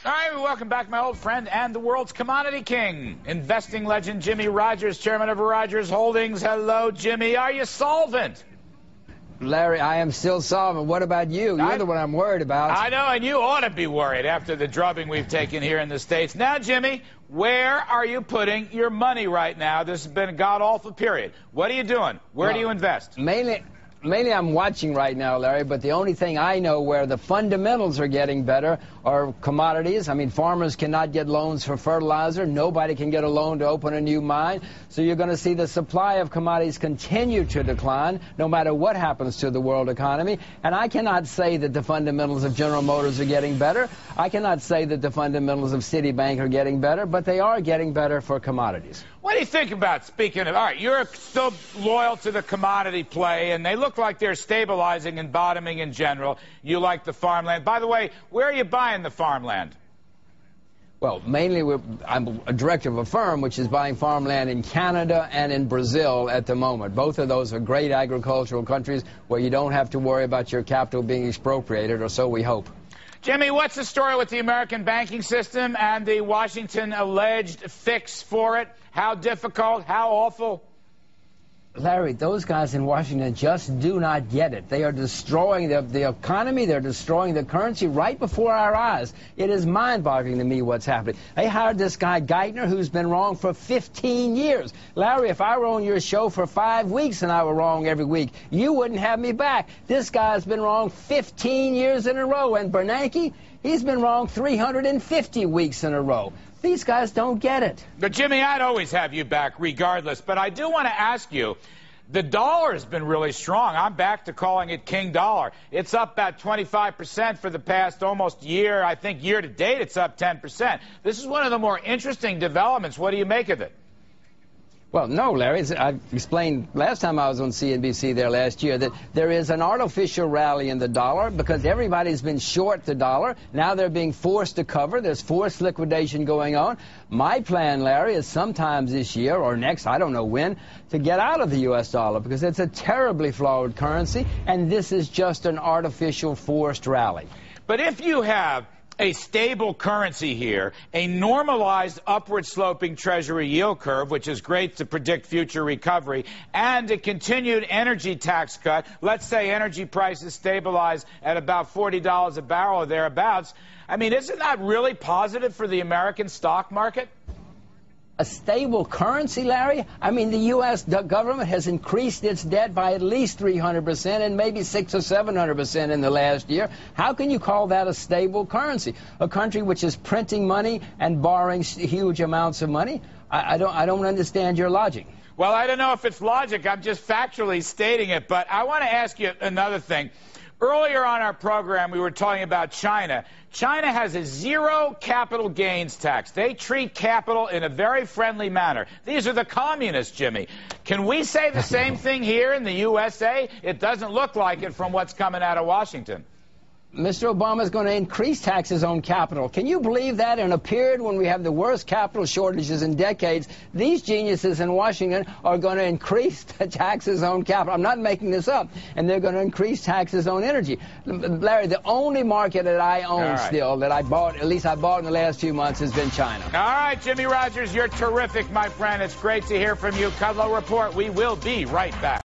All right, welcome back, my old friend and the world's commodity king, investing legend Jimmy Rogers, chairman of Rogers Holdings. Hello, Jimmy. Are you solvent? Larry, I am still solvent. What about you? You're the one I'm worried about. I know, and you ought to be worried after the drubbing we've taken here in the States. Now, Jimmy, where are you putting your money right now? This has been a god-awful period. What are you doing? Where do you invest? Mainly I'm watching right now, Larry, but the only thing I know where the fundamentals are getting better are commodities. I mean, farmers cannot get loans for fertilizer. Nobody can get a loan to open a new mine. So you're going to see the supply of commodities continue to decline no matter what happens to the world economy. And I cannot say that the fundamentals of General Motors are getting better. I cannot say that the fundamentals of Citibank are getting better, but they are getting better for commodities. What do you think about, speaking of, all right, you're still loyal to the commodity play, and they look like they're stabilizing and bottoming in general. You like the farmland. By the way, where are you buying the farmland? Well, mainly I'm a director of a firm which is buying farmland in Canada and in Brazil at the moment. Both of those are great agricultural countries where you don't have to worry about your capital being expropriated, or so we hope. Jimmy, what's the story with the American banking system and the Washington alleged fix for it? How difficult? How awful? Larry, those guys in Washington just do not get it. They are destroying the economy. They're destroying the currency right before our eyes. It is mind-boggling to me what's happening. They hired this guy, Geithner, who's been wrong for 15 years. Larry, if I were on your show for 5 weeks and I were wrong every week, you wouldn't have me back. This guy's been wrong 15 years in a row. And Bernanke, he's been wrong 350 weeks in a row. These guys don't get it. But, Jimmy, I'd always have you back regardless. But I do want to ask you, the dollar has been really strong. I'm back to calling it King Dollar. It's up about 25% for the past almost year. I think year to date it's up 10%. This is one of the more interesting developments. What do you make of it? Well, no, Larry. I explained last time I was on CNBC there last year that there is an artificial rally in the dollar because everybody's been short the dollar. Now they're being forced to cover. There's forced liquidation going on. My plan, Larry, is sometimes this year or next, I don't know when, to get out of the U.S. dollar because it's a terribly flawed currency, and this is just an artificial forced rally. But if you have a stable currency here, a normalized upward-sloping Treasury yield curve, which is great to predict future recovery, and a continued energy tax cut, let's say energy prices stabilize at about $40 a barrel or thereabouts, I mean, isn't that really positive for the American stock market? A stable currency, Larry? I mean, the U.S. government has increased its debt by at least 300% and maybe 600 or 700% in the last year. How can you call that a stable currency? A country which is printing money and borrowing huge amounts of money? I don't understand your logic. Well, I don't know if it's logic. I'm just factually stating it. But I want to ask you another thing. Earlier on our program, we were talking about China. China has a zero capital gains tax. They treat capital in a very friendly manner. These are the communists, Jimmy. Can we say the same thing here in the USA? It doesn't look like it from what's coming out of Washington. Mr. Obama is going to increase taxes on capital. Can you believe that in a period when we have the worst capital shortages in decades, these geniuses in Washington are going to increase the taxes on capital? I'm not making this up. And they're going to increase taxes on energy. Larry, the only market that I own still, that I bought, at least I bought in the last few months, has been China. All right, Jimmy Rogers, you're terrific, my friend. It's great to hear from you. Kudlow Report. We will be right back.